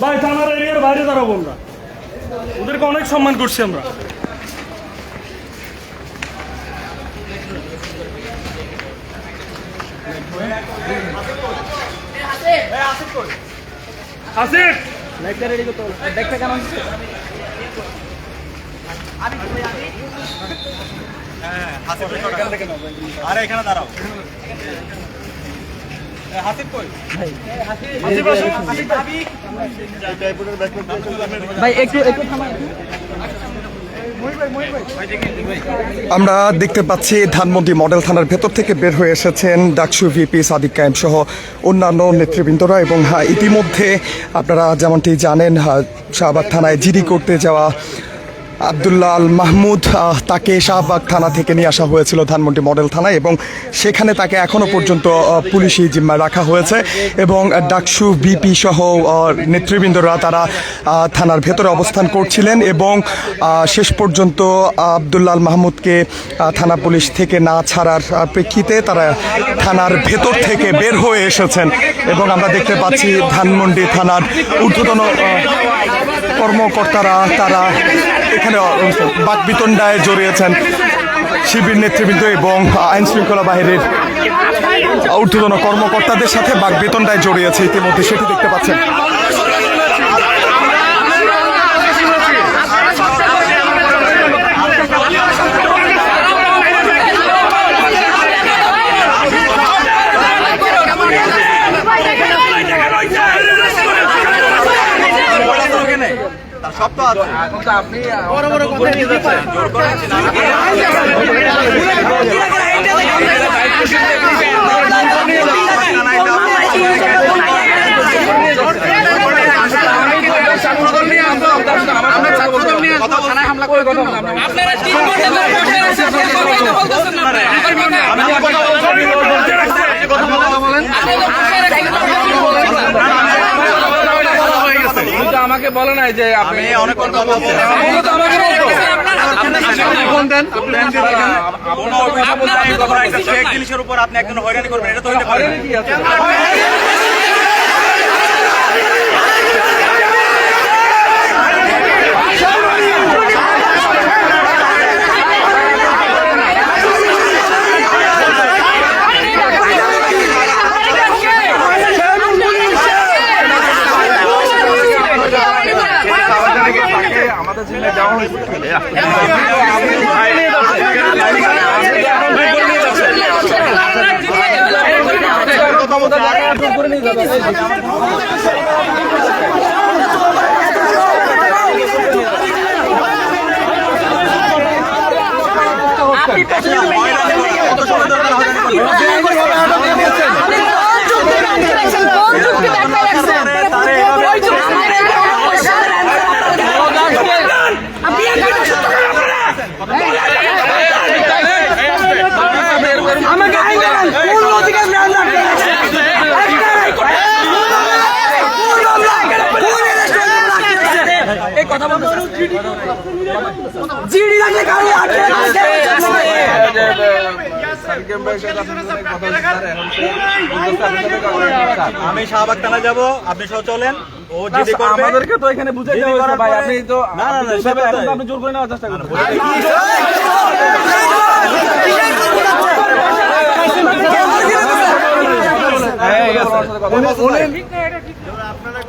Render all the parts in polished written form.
ভাই থানার এরিয়ার বাইরে দাঁড়াবো আমরা, ওদেরকে অনেক সম্মান করছি আমরা। আসিফ দেখতে কেমন? আরে এখানে দাঁড়াও। ভাই একটু থামাই। আমরা দেখতে পাচ্ছি ধানমন্ডি মডেল থানার ভেতর থেকে বের হয়ে এসেছেন ডাকসু ভিপি সাদিক কায়েম সহ অন্যান্য নেতৃবৃন্দরা। এবং ইতিমধ্যে আপনারা যেমনটি জানেন, শাহবাগ থানায় জিডি করতে যাওয়া আব্দুল্লাহ আল মাহমুদ, তাকে শাহবাগ থানা থেকে নিয়ে আসা হয়েছিল ধানমন্ডি মডেল থানায়, এবং সেখানে তাকে এখনও পর্যন্ত পুলিশি জিম্মায় রাখা হয়েছে। এবং ডাকসু ভিপি সহ নেতৃবৃন্দরা তারা থানার ভেতরে অবস্থান করছিলেন, এবং শেষ পর্যন্ত আব্দুল্লাহ আল মাহমুদকে থানা পুলিশ থেকে না ছাড়ার প্রেক্ষিতে তারা থানার ভেতর থেকে বের হয়ে এসেছেন। এবং আমরা দেখতে পাচ্ছি ধানমন্ডি থানার ঊর্ধ্বতন কর্মকর্তারা তারা এখানে বাকবিতণ্ডায় জড়িয়েছেন। শিবির নেতৃবৃন্দ এবং আইন শৃঙ্খলা বাহিনীর ঊর্ধ্বতন কর্মকর্তাদের সাথে বাকবিতণ্ডায় জড়িয়েছে ইতিমধ্যে, সেটি দেখতে পাচ্ছেন। সব তো আছে, আপনি বড় বড় কথা নিয়ে যাচ্ছেন, জোর করে আমাকে বলে নাই যে আমি অনেক কথা বলছি, জিনিসের উপর আপনি একজন হয়রানি করবেন, এটা তো হয়রানি কি আছে? আমাদের জিম্মায় দেওয়া হয়েছে। আমি শাহবাগ থানা যাবো, আপনি সহ চলেন। ও জিডি করবে, আমাদেরকে তো এখানে বুঝাই দেওয়া হয়েছে ভাই, আপনি তো না আপনি জোর করে নেওয়ার চেষ্টা করেন।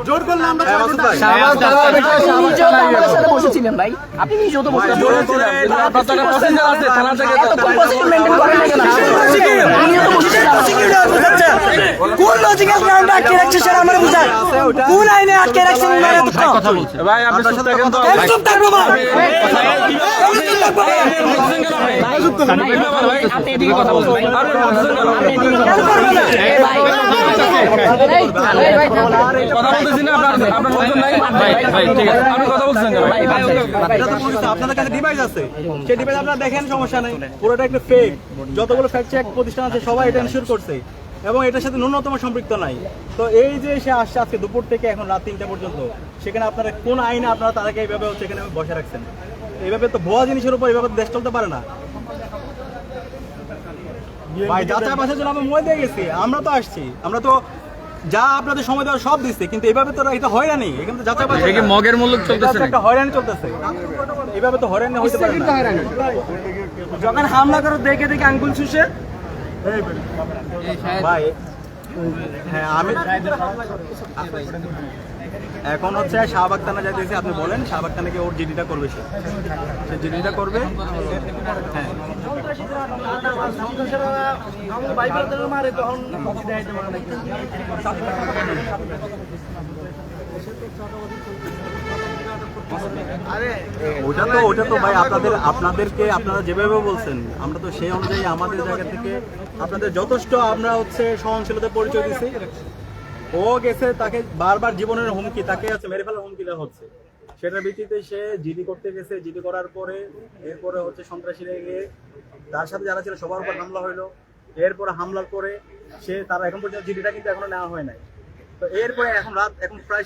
জোর করলে আমরা বসেছিলেন ভাই, আপনি নিজেও তো কোন লজিক্যাল গ্রাউন্ডে আটকে রাখছে স্যার, আমার বুঝান কোন আইনে আটকে রাখছেন ভাই? আপনি চুপ থাকেন তো। চুপ থাকবো ভাই, আপনি এদিকে কথা বলছেন ভাই, আপনাদের কাছে ডিভাইস আছে, সেই ডিভাইস আপনারা দেখেন, সমস্যা নাই। পুরোটা একটা ফেক, যতগুলো ফ্যাক্ট চেক প্রতিষ্ঠান আছে সবাই এটা এনশিওর করছে, এবং এটার সাথে ন্যূনতম সম্পৃক্ত নাই। তো এই যে সে আসছে আজকে দুপুর থেকে এখন রাত 3টা পর্যন্ত, সেখানে আপনারা কোন আইনে আপনারা তাদেরকে এইভাবে সেখানে বসে রাখছেন? এইভাবে তো ভুয়া জিনিসের উপর এইভাবে দেশ চলতে পারে না ভাই। যাচাই বাছার জন্য আমরা মই দিয়ে গেছি, আমরা তো আসছি, আমরা তো যা আপনাদের সময় দেওয়া সব দিচ্ছে, কিন্তু এইভাবে তো এটা হয়রানি, এখানে তো যাচাই বাছাই এটা কি মগের মূল্য চলতেছে এটা একটা হয়রানি চলতেছে, এইভাবে তো হয়রানি হইতে পারে না। যখন হামলা করো দেখে দেখে আঙ্গুল চুষে ভাই হ্যাঁ আমি এখন হচ্ছে শাহবাগ থানা যাইতেছি, আপনি বলেন শাহবাগ থানাকে ওর জিডিটা করবে, সে জিডিটা করবে। হ্যাঁ ওটা তো ভাই আপনাদেরকে আপনারা যেভাবে বলছেন, আমরা তো সেই অনুযায়ী আমাদের জায়গা থেকে আপনাদের যথেষ্ট আমরা হচ্ছে সহনশীলতার পরিচয় দিচ্ছি। ও গেছে, তাকে বারবার জীবনের হুমকি, তাকে আছে মেরে ফেলার হুমকি দেওয়া হচ্ছে, সেটার ভিত্তিতে সে জিডি করতে গেছে। জিডি করার পরে এরপরে হচ্ছে সন্ত্রাসীরা গিয়ে তার সাথে যারা ছিল সবার উপর হামলা হইলো। এরপরে হামলার পরে তারা এখন পর্যন্ত জিডিটা কিন্তু এখনো নেওয়া হয় নাই। তো এরপরে এখন প্রায়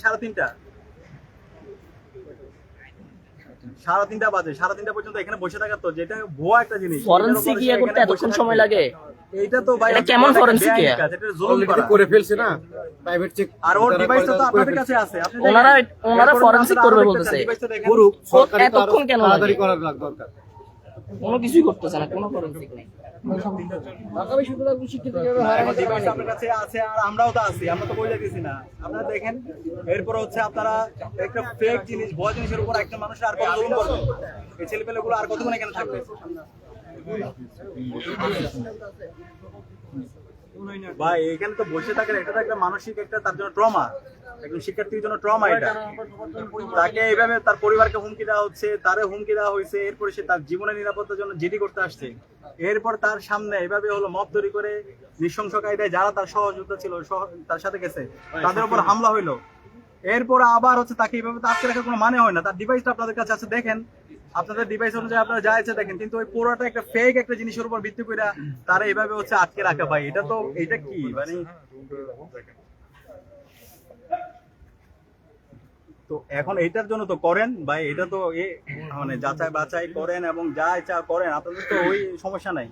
3:30 বাজে, 3:30 পর্যন্ত এখানে বসে থাকার তো যেটা ভুয়া একটা জিনিস। ফরেনসিক ইয়ে করতে এতক্ষণ সময় লাগে? এইটা তো ভাই এটা কেমন ফরেনসিক ইয়ে? এটা জুলুম করা করে ফেলছে না প্রাইভেট চেক, আর ওর ডিভাইসটা তো আপনাদের কাছে আছে, আপনি ওনারা ফরেনসিক করবে বলতেছে। করুক, সরকারি তো এতক্ষণ কেন লাগে? তাড়াতাড়ি করার দরকার। কোনো কিছুই করতেছে না, কোনো ফরেনসিক নেই। ডিভাইস আপনার কাছে আছে আর আমরাও তো আছি, আমরা তো বলে দিতেছি না। আপনারা দেখেন এরপর হচ্ছে আপনারা একটা ফেক জিনিস, ভুয়া জিনিসের উপর একটা মানুষ আর কত জুলুম করবে, এই ছেলেপেলেগুলো আর কতক্ষণ এখানে থাকবে? ভাই এখানে তো বসে থাকেন, এটা তো একটা মানসিক একটা তার জন্য ট্রমা, একজন শিক্ষার্থীর জন্য ট্রমা এটা। তাকে এইভাবে তার পরিবারকে হুমকি দেওয়া হচ্ছে, তারে হুমকি দেওয়া হয়েছে, এরপরে সে তার জীবনের নিরাপত্তার জন্য জিডি করতে আসছে। এরপর তার সামনে এইভাবে হলো মব তৈরি করে নৃশংস কায়দায় যারা তার সহযোদ্ধা ছিল তার সাথে গেছে, তাদের উপর হামলা হইলো। এরপর আবার হচ্ছে তাকে এইভাবে আটকে রাখার কোনো মানে হয় না। তার ডিভাইসটা আপনাদের কাছে আছে, দেখেন আপনাদের ডিভাইস অনুযায়ী আপনারা যা ইচ্ছা দেখেন, কিন্তু ওই পুরোটা একটা ফেক একটা জিনিসের উপর ভিত্তি করে তারা এইভাবে হচ্ছে আটকে রাখা। ভাই এটা কি মানে? তো এখন এইটার জন্য তো করেন ভাই, এটা তো মানে যাচাই বাছাই করেন এবং যা ইচ্ছা করেন, আপনাদের তো ওই সমস্যা নাই।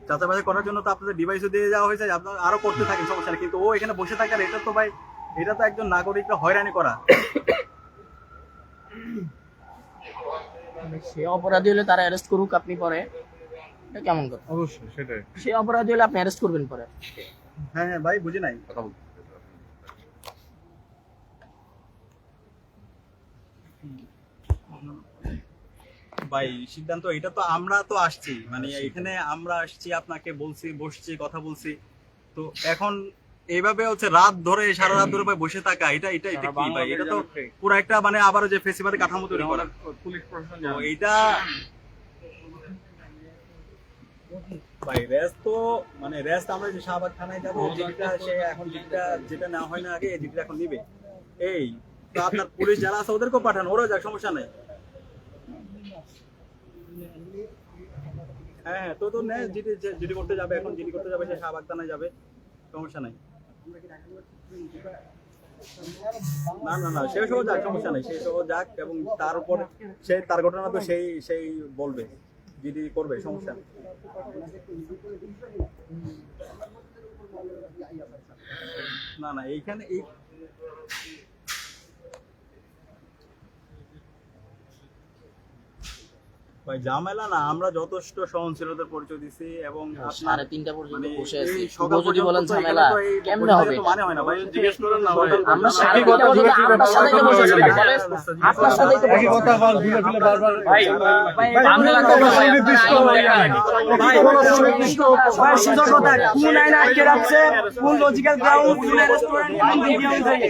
যাচাই বাছাই করার জন্য তো আপনাদের ডিভাইসও দিয়ে যাওয়া হয়েছে, আপনারা আরো করতে থাকেন, সমস্যা নেই। কিন্তু ও এখানে বসে থাকার এটা তো ভাই, এটা তো একজন নাগরিককে হয়রানি করা। সে অপরাধী হলে তারা অ্যারেস্ট করুক, আপনি পরে, এটা কেমন কথা? অবশ্যই সেটাই। সে অপরাধী হলে আপনি অ্যারেস্ট করবেন পরে। হ্যাঁ হ্যাঁ ভাই, বুঝি নাই। ভাই সিদ্ধান্ত এটা তো আমরা তো আসছি, মানে এখানে আমরা আসছি, আপনাকে বলছি, বসছি, কথা বলছি। তো এখন এইভাবে হচ্ছে রাত ধরে, সারা রাত ধরে ভাই বসে থাকা, এটা কি ভাই? এটা তো পুরো একটা মানে আবারও যে ফেসিবাদী কাঠামো তৈরি করা। পুলিশ প্রশাসন এইটা ভাই রেস্ট তো মানে রেস্ট আমরা যে শাহবাগ থানায় যাবো, যেটা নেওয়া হয় না আগে, যেটা এখন নিবে। এই তো আপনার পুলিশ যারা আছে ওদেরকেও পাঠান, ওরা যাক, সমস্যা নাই। হ্যাঁ তো জিডি করতে যাবে, এখন জিডি করতে যাবে, সে শাহবাগ থানায় যাবে, সমস্যা নাই। না সে সহ যাক, সমস্যা নাই, সে সহ যাক। এবং তার উপর তার ঘটনা তো সেই বলবে, জিডি করবে, সমস্যা নেই। না এইখানে ভাই ঝামেলা না, আমরা যথেষ্ট সহনশীলতার পরিচয় দিছি এবং 3:30 পর্যন্ত বসে আছি। সকাল যদি বলেন ঝামেলা কেমনে হবে? মানে হয় না ভাই, জিজ্ঞেস করেন না। আমরা 3:30 পর্যন্ত আপনার সাথেই তো বসে আছি। আপনার সাথেই তো বসে কথা বল ফিলে বারবার ভাই বাংলা কথা ভাই ভাই সুযোগ কথা কোন আইন আটকে রাখছে, কোন লজিক্যাল গ্রাউন্ড, কোন রেস্টুরেন্ট, কোন মিডিয়াম থেকে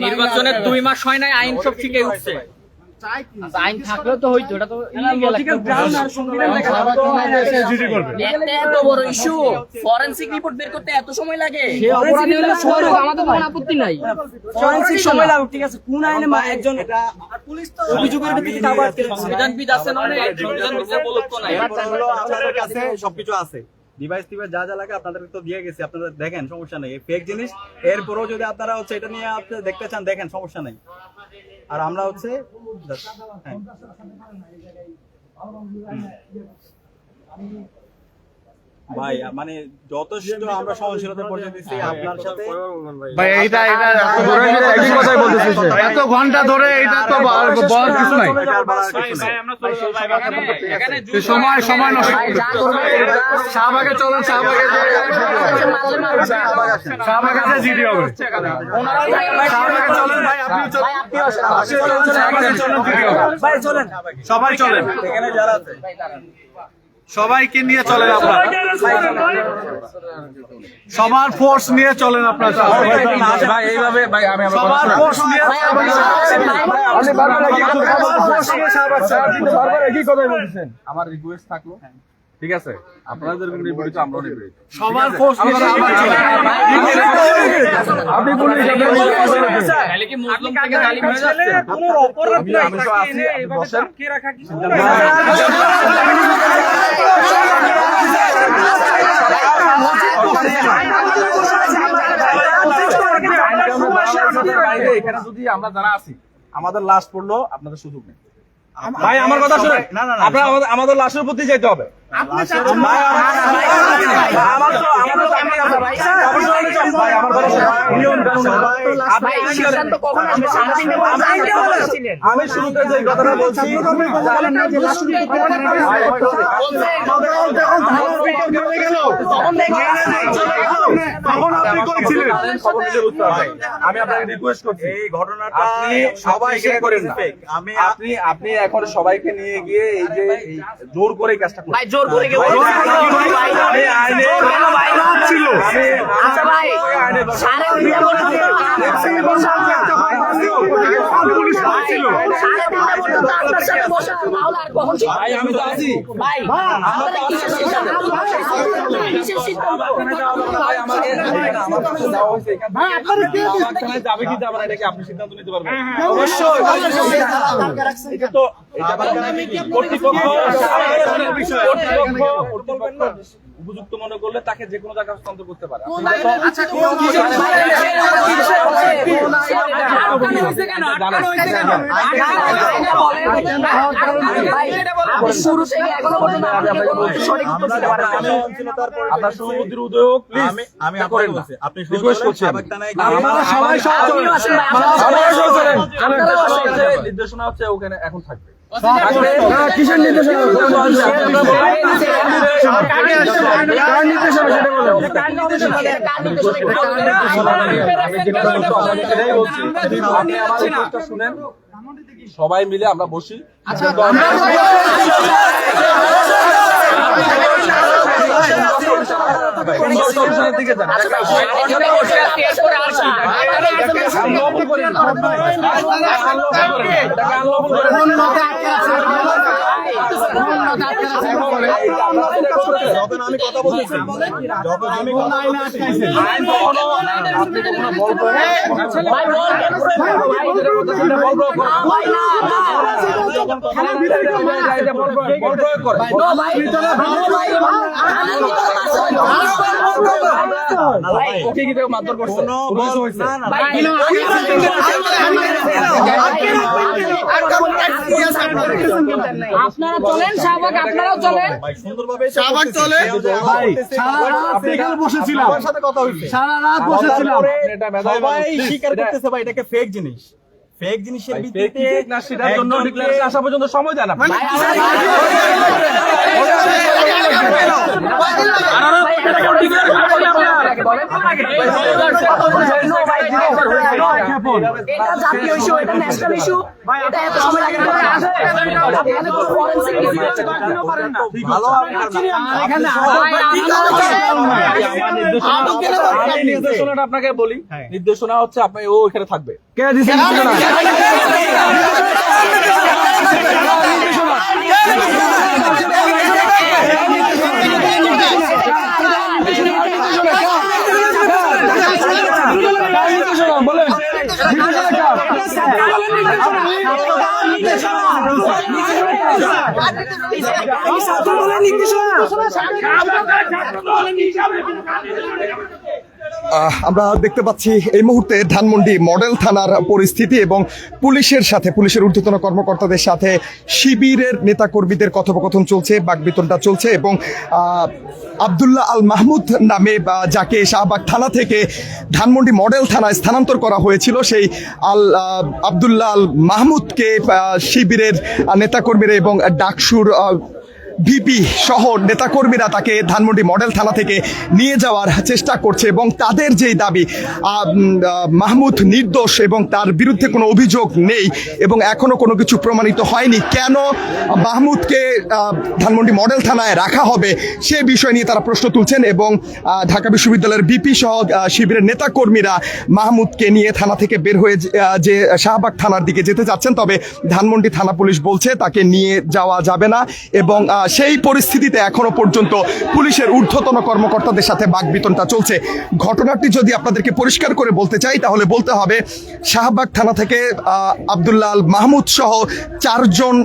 নির্বাচনের 2 মাস হয় নাই, আইন সব শিখে উঠছে। আইন থাকলেও তো হইতো, এটা তো লজিক্যাল গ্রাউন্ড আর সংবিধান লেখা জিডি করবে। একটা এত বড় ইস্যু, ফরেনসিক রিপোর্ট বের করতে এত সময় লাগে? অপরাধী হলে সময় আমাদের কোনো আপত্তি নাই, ফরেনসিক সময় লাগুক, ঠিক আছে। কোন আইনে একজন পুলিশ তো অভিযোগের ভিত্তিতে কাউকে আটকে রাখছে। সংবিধানবিদ আছে না, সংবিধান বিচার বলক তো নাই। আপনাদের কাছে সবকিছু আছে, ডিভাইস যা লাগে আপনাদের তো দিয়ে গেছি, আপনারা দেখেন, সমস্যা নেই। ফেক জিনিস এরপরও যদি আপনারা হচ্ছে এটা নিয়ে আপনি দেখতে চান, দেখেন, সমস্যা নেই। আর আমরা হচ্ছে ভাই মানে যথেষ্ট আমরা সহনশীলতা পর্যন্ত দিচ্ছি আপনার সাথে। ভাই এইটা একই কথাই বলতেছি এত ঘন্টা ধরে এটা তো বলার কিছু নাই সময় নষ্ট শাহবাগে চলেন শাহবাগে জিডি হবে শাহবাগে চলেন ভাই আপনি ভাই চলেন সবাই চলেন এখানে যারা আছে সবাইকে নিয়ে চলেন আপনারা সবার ফোর্স নিয়ে চলেন আপনারা ভাই এইভাবে ভাই আমি সবার ফোর্স নিয়ে আমার রিকোয়েস্ট থাকলো ঠিক আছে আপনাদের নির্বাচিত আমরাও নির্বাচিত সবার ফোর্স নিয়ে আপনি পুলিশ তাহলে কি মুসলিম থেকে জালিম হয়ে যাচ্ছে কোনো অপরাধ নাই তাকে এনে এভাবে আটকে রাখা কি এখানে যদি আমরা যারা আছি আমাদের লাশ পড়লো আপনাদের সুযোগ নেই ভাই আমার কথা শুনেন আপনারা আমাদের লাশের প্রতি যেতে হবে আমি শুরুতে যে কথাটা বলছি আমি আপনাকে রিকোয়েস্ট করছি এই ঘটনাটা আপনি সবাই শেয়ার করেন না আপনি এখন সবাইকে নিয়ে গিয়ে এই যে জোর করে কাজটা করুন ভাই জোর করে কেউ ছিল আচ্ছা ভাই সাড়ে তিনটা পর্যন্ত আপনার সাথে বসা তাহলে আর কখন ছিল? ভাই আমি তো আছি ভাই আমাদের কিসের সিদ্ধান্ত কিসের সিদ্ধান্ত ভাই আমাকে দেওয়া হয়েছে ভাই আপনারা কে যাবে কি যাবে না এটা কি আপনি সিদ্ধান্ত নিতে পারবেন অবশ্যই এটা তো কর্তৃপক্ষ উপযুক্ত মনে করলে তাকে যে কোনো জায়গায় হস্তান্তর করতে পারে শুরু থেকে এখনো পর্যন্ত সঠিক উত্তর দিতে পারেন না। আপনার সুবুদ্ধির উদয় হোক প্লিজ আমি করেন না আপনি রিকোয়েস্ট করছি আপনারা সবাই আপনিও আসেন ভাই, আপনারাও আসেন। নির্দেশনা হচ্ছে ওখানে এখন থাকবে কিসের নির্দেশনা শুনেন সবাই মিলে আমরা বসি দিকে যান যখন আমি কথা বলতেছি যখন আমি কথা বলতেছি আইন কখনো আপনি কখনো বল প্রয়োগ করে ওকে কি কেউ মারধর করছে আপনারা চলেন শাহবাগ, আপনারাও চলেন। সুন্দরভাবে শাহবাগ চলে ভাই আপনি এখানে বসেছিলাম আমার সাথে কথা হইছে সারা রাত বসেছিলাম সবাই স্বীকার করতেছে ভাই এটাকে ফেক জিনিস ফেক জিনিসের ভিত্তিতে না সেটার জন্য ডিক্লারেশন আসা পর্যন্ত সময় দেন আপনি এটা জাতীয় ইস্যু, এটা ন্যাশনাল ইস্যু, এটা এত সময় লাগে না। এখানে কোনো ফরেনসিক ভালো নির্দেশনাটা আপনাকে বলি নির্দেশনা হচ্ছে আপনি ও এখানে থাকবে কে দিছে বলেন আমরা দেখতে পাচ্ছি এই মুহূর্তে ধানমন্ডি মডেল থানার পরিস্থিতি এবং পুলিশের ঊর্ধ্বতন কর্মকর্তাদের সাথে শিবিরের নেতাকর্মীদের কথোপকথন চলছে, বাকবিতণ্ডা চলছে এবং আব্দুল্লাহ আল মাহমুদ নামে যাকে শাহবাগ থানা থেকে ধানমন্ডি মডেল থানায় স্থানান্তর করা হয়েছিল, সেই আব্দুল্লাহ আল মাহমুদকে শিবিরের নেতাকর্মীরা এবং ডাকসুর ভিপি সহ নেতাকর্মীরা তাকে ধানমন্ডি মডেল থানা থেকে নিয়ে যাওয়ার চেষ্টা করছে এবং তাদের যেই দাবি মাহমুদ নির্দোষ এবং তার বিরুদ্ধে কোনো অভিযোগ নেই এবং এখনো কোনো কিছু প্রমাণিত হয়নি, কেন মাহমুদকে ধানমন্ডি মডেল থানায় রাখা হবে সে বিষয় নিয়ে তারা প্রশ্ন তুলছেন এবং ঢাকা বিশ্ববিদ্যালয়ের ভিপি সহ শিবিরের নেতাকর্মীরা মাহমুদকে নিয়ে থানা থেকে বের হয়ে যে শাহবাগ থানার দিকে যেতে চাচ্ছেন, তবে ধানমন্ডি থানা পুলিশ বলছে তাকে নিয়ে যাওয়া যাবে না এবং সেই পরিস্থিতিতে এখনো পর্যন্ত পুলিশের ঊর্ধ্বতন কর্মকর্তাদের সাথে বাকবিতণ্ডা চলছে। ঘটনাটি যদি আপনাদেরকে পরিষ্কার করে বলতে চাই তাহলে বলতে হবে শাহবাগ থানা থেকে আব্দুল্লাহ আল মাহমুদ সহ 4 জন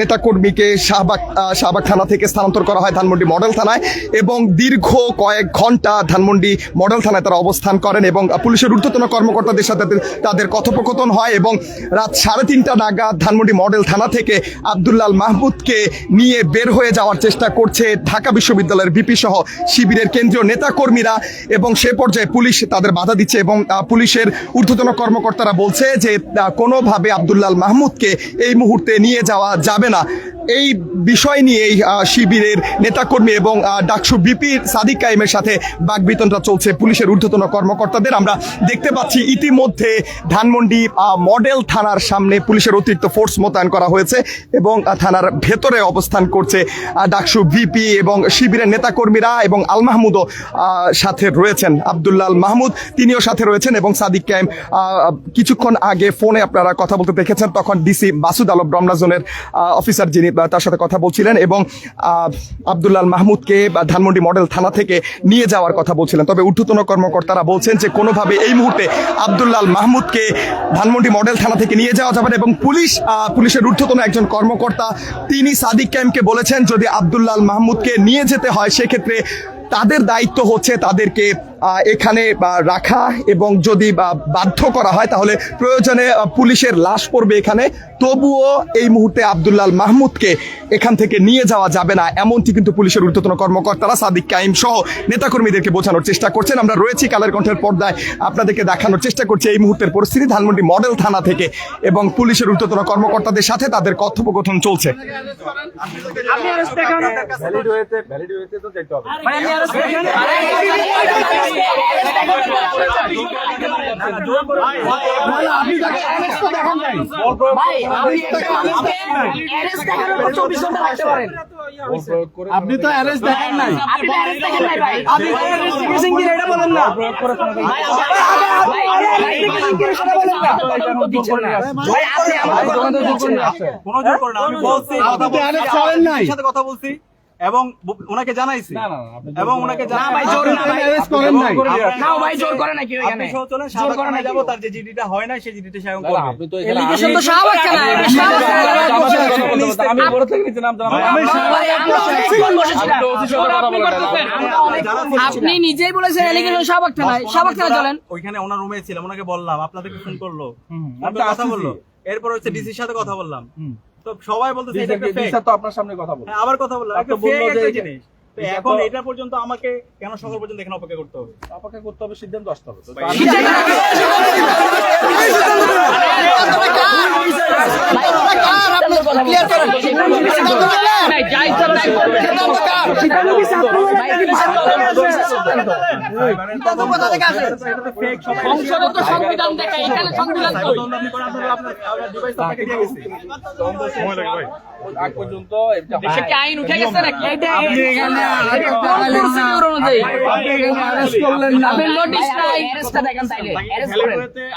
নেতাকর্মীকে শাহবাগ থানা থেকে স্থানান্তর করা হয় ধানমন্ডি মডেল থানায় এবং দীর্ঘ কয়েক ঘন্টা ধানমন্ডি মডেল থানায় তারা অবস্থান করেন এবং পুলিশের ঊর্ধ্বতন কর্মকর্তাদের সাথে তাদের কথোপকথন হয় এবং রাত 3:30 নাগাদ ধানমন্ডি মডেল থানা থেকে আব্দুল্লাহ আল মাহমুদকে নিয়ে বের হয়ে যাওয়ার চেষ্টা করছে ঢাকা বিশ্ববিদ্যালয়ের ভিপি সহ শিবিরের কেন্দ্রীয় নেতাকর্মীরা এবং সে পর্যায়ে পুলিশ তাদের বাধা দিচ্ছে এবং পুলিশের ঊর্ধ্বতন কর্মকর্তারা বলছে যে কোনোভাবে আব্দুল্লাহ আল মাহমুদকে এই মুহূর্তে নিয়ে যাওয়া যাবে না। এই বিষয় নিয়ে শিবিরের নেতাকর্মী এবং ডাকসু ভিপি সাদিক কাইমের সাথে বাকবিতণ্ডা চলছে পুলিশের ঊর্ধ্বতন কর্মকর্তাদের। আমরা দেখতে পাচ্ছি ইতিমধ্যে ধানমন্ডি মডেল থানার সামনে পুলিশের অতিরিক্ত ফোর্স মোতায়েন করা হয়েছে এবং থানার ভেতরে অবস্থান করছে ডাকসু ভিপি এবং শিবিরের নেতাকর্মীরা এবং আল মাহমুদও সাথে রয়েছেন। আব্দুল্লাহ আল মাহমুদ তিনিও সাথে রয়েছেন এবং সাদিক কাইম কিছুক্ষণ আগে ফোনে আপনারা কথা বলতে দেখেছেন, তখন ডিসি মাসুদ আলম রমনা জোনের অফিসার যিনি তার সাথে কথা বলছিলেন এবং আব্দুল্লাহ আল মাহমুদকে ধানমন্ডি মডেল থানা থেকে নিয়ে যাওয়ার কথা বলছিলেন। তবে ঊর্ধ্বতন কর্মকর্তারা বলছেন যে কোনোভাবে এই মুহূর্তে আব্দুল্লাহ আল মাহমুদকে ধানমন্ডি মডেল থানা থেকে নিয়ে যাওয়া যাবে না এবং পুলিশের ঊর্ধ্বতন একজন কর্মকর্তা তিনি সাদিক কাইমকে বলেছেন যদি আব্দুল্লাহ আল মাহমুদকে নিয়ে যেতে হয় সেক্ষেত্রে তাদের দায়িত্ব হচ্ছে তাদেরকে এখানে রাখা এবং যদি বাধ্য করা হয় তাহলে প্রয়োজনে পুলিশের লাশ পড়বে এখানে, তবুও এই মুহূর্তে আব্দুল্লাহ আল মাহমুদকে এখান থেকে নিয়ে যাওয়া যাবে না, এমনটি কিন্তু পুলিশের ঊর্ধ্বতন কর্মকর্তারা সাদিক কাইম সহ নেতাকর্মীদেরকে বোঝানোর চেষ্টা করছেন। আমরা রয়েছি কালের কণ্ঠের পর্দায়, আপনাদেরকে দেখানোর চেষ্টা করছি এই মুহূর্তের পরিস্থিতি ধানমন্ডি মডেল থানা থেকে এবং পুলিশের ঊর্ধ্বতন কর্মকর্তাদের সাথে তাদের কথোপকথন চলছে। আপনি তো অ্যারেস্ট দেখেন নাই, কথা বলছি এবং ওনাকে জানাইছি এবং ওনাকে যাবো তার যে জিডিটা হয় না সেই জিডিটা সে এখন করবে। আপনি নিজেই বলেছেন এলিগেশন শাহবাগ থানায় চলেন, ওইখানে ওনার রুমে ছিলাম, ওনাকে বললাম আপনাদেরকে ফোন করলো, কথা বললো, এরপর হচ্ছে ডিসির সাথে কথা বললাম, তো সবাই বলতেছে এটা একটা ফেক, তো আপনার সামনে কথা বলবো, আবার কথা বললাম একটা ফেক একটা জিনিস। তো এখন এটা পর্যন্ত আমাকে কেন সকাল পর্যন্ত এখানে অপেক্ষা করতে হবে? অপেক্ষা করতে হবে, সিদ্ধান্ত আসতে হবে। আগ পর্যন্ত আইন উঠে গেছে নাকি?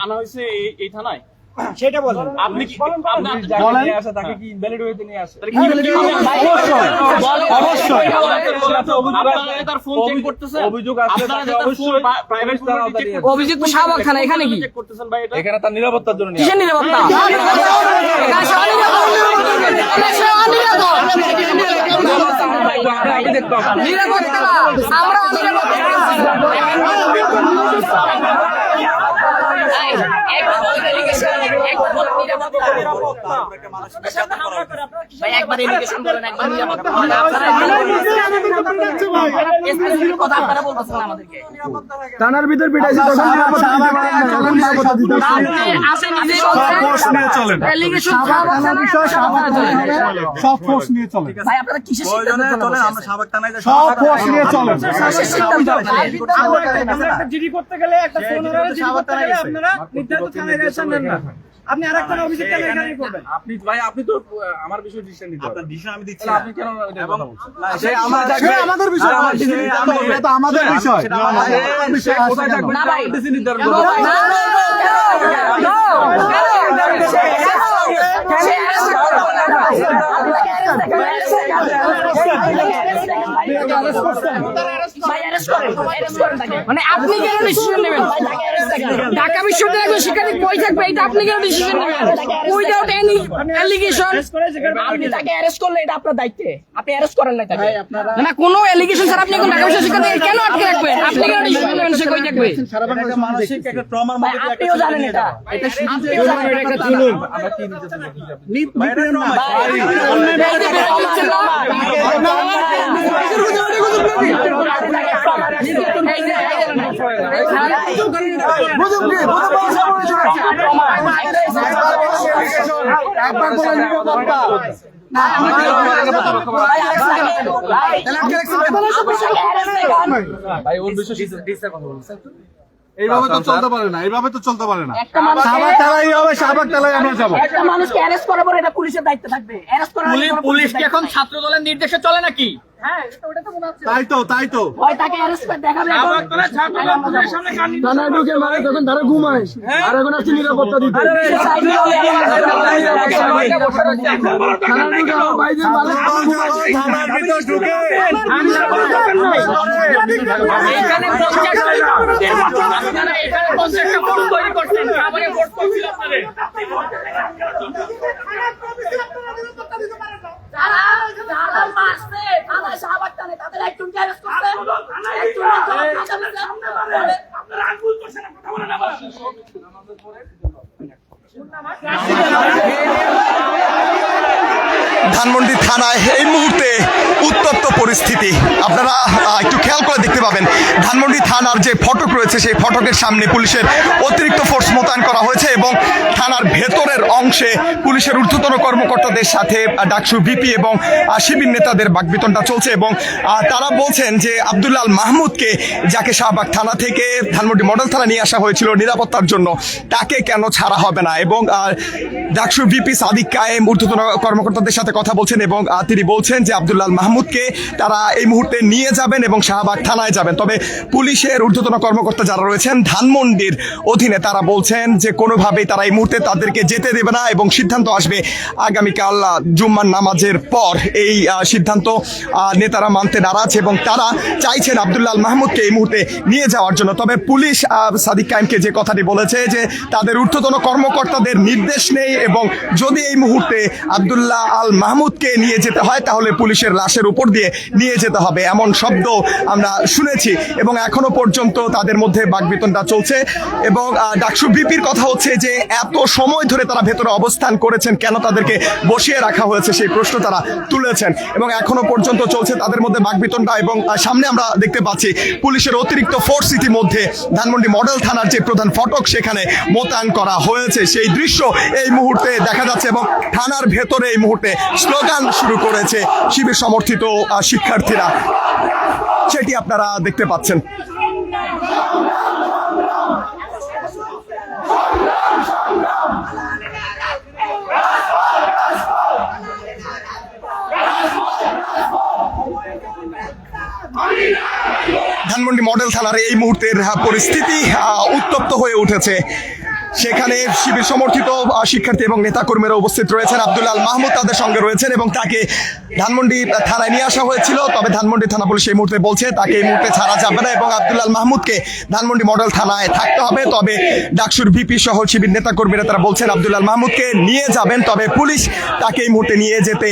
আনা হয়েছে এই থানায়, সেটা বলেন। আপনি কি তাকে কি ইনভ্যালিড হইতে নিয়ে আসে? অভিযোগ অভিযোগ তো শাহবাগ থানা, এখানে কি এখানে তার নিরাপত্তার জন্য কিসের নিরাপত্তা? নিরাপত্তা আমরা ভাই একবার এলিগেশন করেন, একবার নিরাপত্তা করেন। কথা আপনারা বলতেছেন আমাদেরকে। থানার ভিতর পিটাইছে তখন নিরাপত্তা দিতে পারেন না, এখন নিরাপত্তা দিতে পারেন না। আপনি নিজেই বলছেন এলিগেশন সব ফোর্স নিয়ে চলেন, ভাই আপনারা কিসের সিদ্ধান্ত চলেন, আমরা শাহবাগ থানায় যাই। সব ফোর্স নিয়ে চলেন। জিডি করতে গেলে একটা ফোন জিডি করতে গেলে আপনারা নির্ধারিত থানায় রেশন নেন না। আপনি আরেকটা অভিযোগ কেন এখানে করবেন? আপনি ভাই আপনি তো আমার বিষয়ে ডিসিশন নিতে আপনার ডিসিশন আমি দিচ্ছি আপনি কেন এটা কথা বলছেন? সে আমাদের বিষয়, এটা তো আমাদের বিষয়। কোথায় থাকবেন না ভাই। ডিসিশন নির্ধারণ No, করবেন। মানে আপনি কেন ডিসিশন নেবেন? ঢাকা বিশ্ববিদ্যালয়ের শিক্ষার্থী কই থাকবে এটা আপনি কেন ডিসিশন নেবেন? উইদাউট এনি অ্যালিগেশন আপনি তাকে অ্যারেস্ট করলে এটা আপনার দায়িত্ব। আপনি অ্যারেস্ট করেন না তাকে। না কোনো অ্যালিগেশন ছাড়া আপনি এখন ঢাকা বিশ্ববিদ্যালয়ের শিক্ষার্থী কেন আটকে রাখবেন? আপনি কেন ডিসিশন নেবেন সে কই থাকবে? মানসিক একটা ট্রমার ভাই মধ্যে আপনিও জানেন এটা। আপনিও জানেন এটা জুলুম। আমরা কি নিতে চাই? একবার বলে নিরাপত্তা। ভাই ওর বিষয়ে ডিসিশন কথা বলুন। এইভাবে তো চলতে পারে না, এইভাবে তো চলতে পারে না। শাহবাগ থানায় হবে, শাহবাগ থানায় আমরা যাবো। একটা মানুষকে অ্যারেস্ট করার পর এটা পুলিশের দায়িত্ব থাকবে। অ্যারেস্ট করার পুলিশ কি এখন ছাত্র দলের নির্দেশে চলে নাকি? হ্যাঁ ওটা তো মনে হচ্ছে। তাই তো হয় তাকে অ্যারেস্ট করে দেখাবে। থানায় ঢুকে মানে তখন তারা ঘুমায়, আর এখন আসছে নিরাপত্তা দিতে। থানায় ঢুকে আমার ভাইদের ভালো থানার ভিতর ঢুকে এখানে এখানে 50টা ফোন তৈরি করছেন, খাবারে ভোট করছিল আপনাদের। যারা মারছে তারা শাহবাগ টানে, তাদের একজনকে অ্যারেস্ট করতে, আপনারা আঙ্গুল করছেন, কথা বলেন আবার। ধানমন্ডি থানায় এই মুহূর্তে উত্তপ্ত পরিস্থিতি। আপনারা একটু খেয়াল করে দেখতে পাবেন ধানমন্ডি থানার যে ফটক রয়েছে সেই ফটকের সামনে পুলিশের অতিরিক্ত ফোর্স মোতায়েন করা হয়েছে এবং থানার ভেতরের অংশে পুলিশের ঊর্ধ্বতন কর্মকর্তাদের সাথে ডাকসু ভিপি এবং শিবির নেতাদের বাকবিতণ্ডা চলছে এবং তারা বলছেন যে আব্দুল্লাহ আল মাহমুদকে, যাকে শাহবাগ থানা থেকে ধানমন্ডি মডেল থানা নিয়ে আসা হয়েছিল নিরাপত্তার জন্য, তাকে কেন ছাড়া হবে না। এবং ডাকসু ভিপি সাদিক কায়েম ঊর্ধ্বতন কর্মকর্তাদের সাথে কথা বলছেন এবং তিনি বলছেন যে আব্দুল্লাহ আল মাহমুদকে তারা এই মুহূর্তে নিয়ে যাবেন এবং শাহবাগ থানায় যাবেন। তবে পুলিশের ঊর্ধ্বতন কর্মকর্তা যারা রয়েছেন ধানমন্ডির অধীনে, তারা বলছেন যে কোনোভাবেই তারা এই মুহূর্তে তাদেরকে যেতে দেবে না এবং সিদ্ধান্ত আসবে আগামীকাল জুম্মার নামাজের পর। এই সিদ্ধান্ত নেতারা মানতে নারাজ এবং তারা চাইছেন আব্দুল্লাহ আল মাহমুদকে এই মুহূর্তে নিয়ে যাওয়ার জন্য। তবে পুলিশ সাদিক কায়েমকে যে কথাটি বলেছে যে তাদের ঊর্ধ্বতন কর্মকর্তাদের নির্দেশ নেই এবং যদি এই মুহূর্তে আব্দুল্লাহ আল মাহমুদকে নিয়ে যেতে হয় তাহলে পুলিশের লাশের উপর দিয়ে নিয়ে যেতে হবে, এমন শব্দ আমরা শুনেছি এবং এখনো পর্যন্ত তাদের মধ্যে বাকবিতণ্ডা চলছে। এবং ডাকসু ভিপির কথা হচ্ছে যে এত সময় ধরে তারা ভেতরে অবস্থান করেছেন, কেন তাদেরকে বসিয়ে রাখা হয়েছে সেই প্রশ্ন তারা তুলেছেন এবং এখনো পর্যন্ত চলছে তাদের মধ্যে বাকবিতণ্ডা। এবং সামনে আমরা দেখতে পাচ্ছি পুলিশের অতিরিক্ত ফোর্স ইতিমধ্যে ধানমন্ডি মডেল থানার যে প্রধান ফটক সেখানে মোতায়েন করা হয়েছে, সেই দৃশ্য এই মুহূর্তে দেখা যাচ্ছে এবং থানার ভেতরে এই মুহূর্তে স্লোগান শুরু করেছে শিবির সমর্থিত শিক্ষার্থীরা, সেটি আপনারা দেখতে পাচ্ছেন। ধানমন্ডি মডেল থানার এই মুহূর্তের পরিস্থিতি উত্তপ্ত হয়ে উঠেছে। সেখানে শিবির সমর্থিত শিক্ষার্থী এবং নেতাকর্মীরা উপস্থিত রয়েছেন। আব্দুল আল মাহমুদ তাদের সঙ্গে রয়েছেন এবং তাকে ধানমন্ডি থানায় নিয়ে আসা হয়েছিল। তবে ধানমন্ডি থানা পুলিশ এই মুহূর্তে বলছে তাকে এই মুহূর্তে ছাড়া যাবে না এবং আব্দুল আল মাহমুদকে ধানমন্ডি মডেল থানায় থাকতে হবে। তবে ডাকসুর ভিপি সহ শিবির নেতাকর্মীরা তারা বলছেন আব্দুল আল মাহমুদকে নিয়ে যাবেন, তবে পুলিশ তাকে এই মুহূর্তে নিয়ে যেতে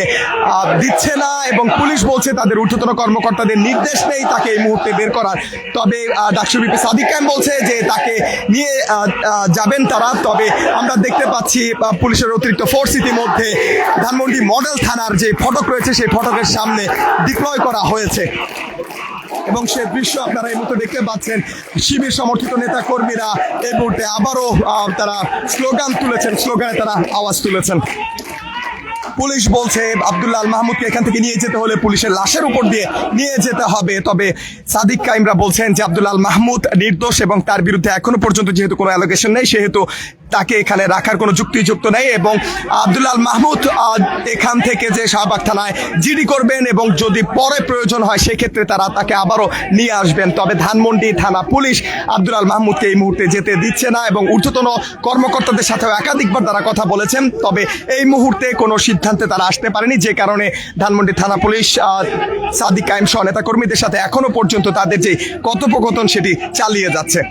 দিচ্ছে না এবং পুলিশ বলছে তাদের ঊর্ধ্বতন কর্মকর্তাদের নির্দেশ নেই তাকে এই মুহূর্তে বের করার। তবে ডাকসুর ভিপি সাদিক কায়েম বলছে যে তাকে নিয়ে যাবেন তারা। তবে আমরা দেখতে পাচ্ছি পুলিশের অতিরিক্ত ফোর্স ইতিমধ্যে ধানমন্ডি মডেল থানার যে ফটক রয়েছে সেই ফটকের সামনে ডিপ্লয় করা হয়েছে এবং সে দৃশ্য আপনারা এই মুহূর্তে দেখতে পাচ্ছেন। শিবির সমর্থিত নেতা কর্মীরা এই মুহূর্তে আবারও তারা স্লোগান তুলেছেন, স্লোগানে তারা আওয়াজ তুলেছেন। পুলিশ বলছে আব্দুল্লাহ আল মাহমুদকে এখান থেকে নিয়ে যেতে হলে পুলিশের লাশের উপর দিয়ে নিয়ে যেতে হবে। তবে সাদিক কাইমরা বলছেন যে আব্দুল্লাহ আল মাহমুদ নির্দোষ এবং তার বিরুদ্ধে এখনো পর্যন্ত যেহেতু কোনো অ্যালিগেশন নেই সেহেতু তাকে এখানে রাখার কোনো যুক্তিযুক্ত নেই এবং আব্দুল্লাহ আল মাহমুদ এখান থেকে যে শাহবাগ থানায় জিডি করবেন এবং যদি পরে প্রয়োজন হয় সেক্ষেত্রে তারা তাকে আবারও নিয়ে আসবেন। তবে ধানমন্ডি থানা পুলিশ আব্দুল আল মাহমুদকে এই মুহূর্তে যেতে দিচ্ছে না এবং ঊর্ধ্বতন কর্মকর্তাদের সাথেও একাধিকবার তারা কথা বলেছেন। তবে এই মুহূর্তে কোনো সিদ্ধান্তে তারা আসতে পারেনি, যে কারণে ধানমন্ডি থানা পুলিশ সাদিক কায়েম সহ নেতাকর্মীদের সাথে এখনো পর্যন্ত তাদের যে কথোপকথন সেটি চালিয়ে যাচ্ছে।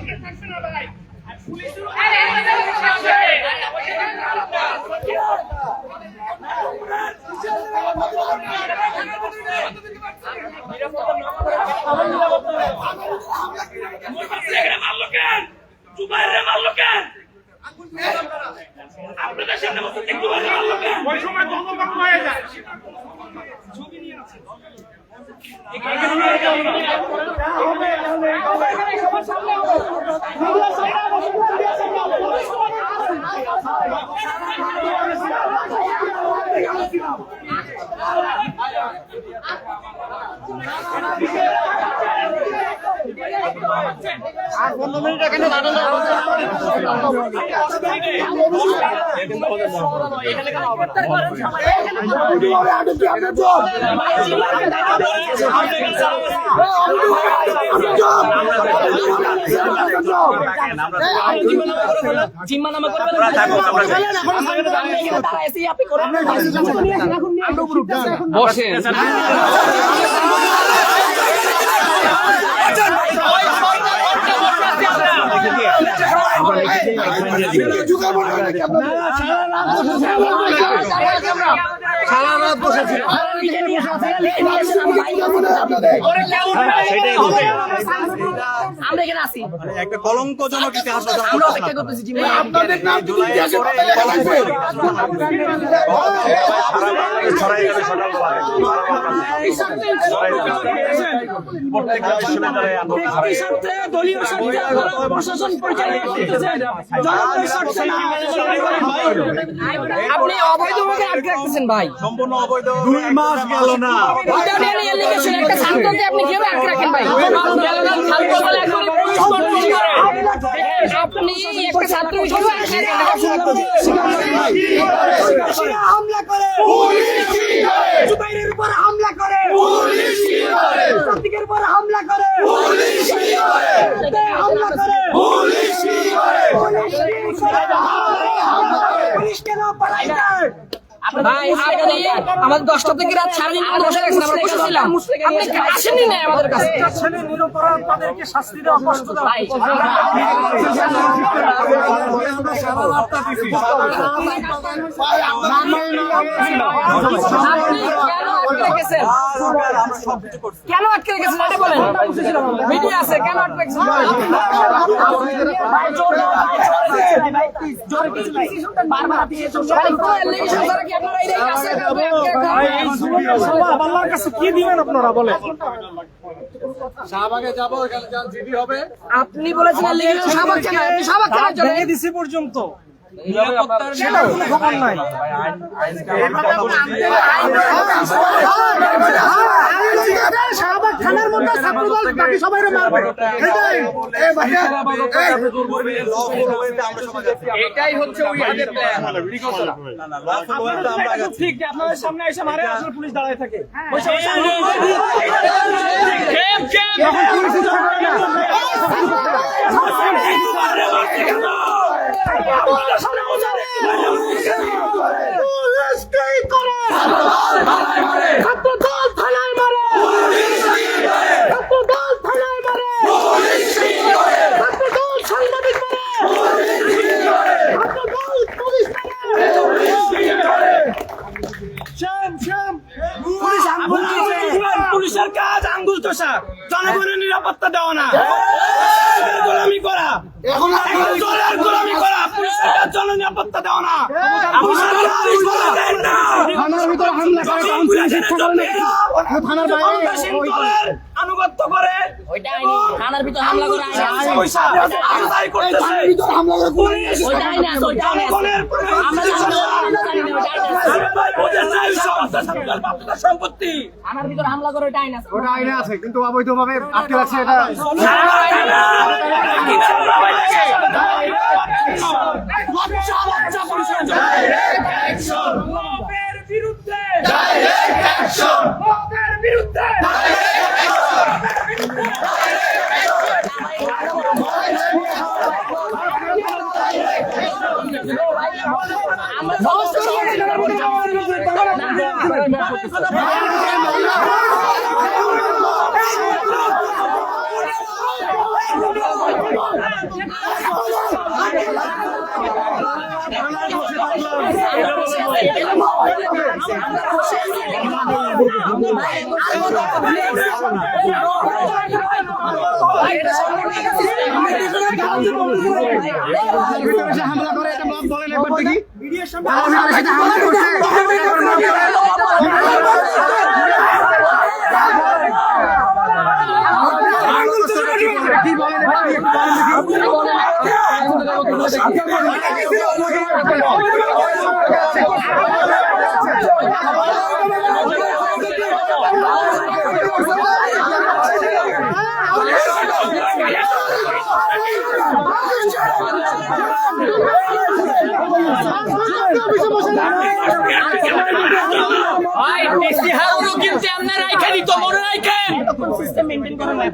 আপনাদের সামনে একটু ওই সময় ধর্মঘট হয়ে যায়। ছবি নিয়ে আছে আর 15 মিনিট এখানে দাঁড়ানো একটা কলঙ্কজনক ইতিহাস আমরা অপেক্ষা করতেছি আপনাদের নাম যদি ইতিহাসে পাতায় লেখা থাকবে দলীয় স্বার্থে প্রশাসন পরিচালনা করতেছেন, জনগণের স্বার্থে না। আপনি অবৈধভাবে আটকে রাখতেছেন ভাই, সম্পূর্ণ অবৈধ। 2 মাস গেল না, একটা ছাত্রকে আপনি কিভাবে আটকে রাখেন ভাই? আপনি একটা ছাত্র হিসেবে হামলা করে জুবাইরের উপর হামলা করে প্রতীকের উপর হামলা করে হামলা করে পুলিশ কেন পালায় না? ভাই আপনি আমাদের 10টা থেকে রাত 9:30 বসে রাখছেন, আমরা বসেছিলাম, আপনি আসেনই না আমাদের কাছে। ছেলে নিরপরাধ তাদেরকে শাস্তি দেওয়া কষ্ট দেওয়া। ভাই কেন আটকে রেখেছেন এটা বলেন, মিডিয়া আছে কেন আটকে রেখেছেন? আল্লাহর কাছে কি দিবেন আপনারা বলেন? শাহবাগে যাবো, এখানে যান জিডি হবে। আপনি বলেছেন শাহবাগ কেন, আপনি শাহবাগ কেন চলে ভেঙে দিছি পর্যন্ত সেটা কোনো খবর নাই। শাহবাগ থানার মধ্যে ছাত্রদল বাকি সবাই মারবে, এটাই হচ্ছে ওই হাতের প্ল্যান। ঠিক যে আপনাদের সামনে এসে মারে, আসলে পুলিশ দাঁড়ায় থাকে। আপনাদের সামনে বলছি, পুলিশ কি করে? ছাত্রদল থানায় মারে, ছাত্রদল থানায় মারে, ছাত্রদল সাংবাদিক মারে, ছাত্রদল পুলিশ মারে। পুলিশের কাজ আঙ্গুল চষা, জনগণের নিরাপত্তা দেওয়া না, গোলামি করা, দলের গোলামি করা, পুলিশের কাজ জননিরাপত্তা দেওয়া না। পুলিশের কাজ গোলামি দেয় না। দলের আনুগত্য করে থানার ভিতর হামলা করে পয়সা আদায় করতেছে। পুলিশ জনগণের সম্পত্তি থানার ভিতর হামলা করে ওটা আইনা ওটা আইনে আছে কিন্তু অবৈধভাবে আটকে রাখছে এটা বিরুদ্ধে হামলা করে এটা মব বলেন একবার দেখি হামলা করছে কি বলেন কিন্তু আপনার রাইখানি তো মনে রাখেন সিস্টেম মেইনটেইন করেন না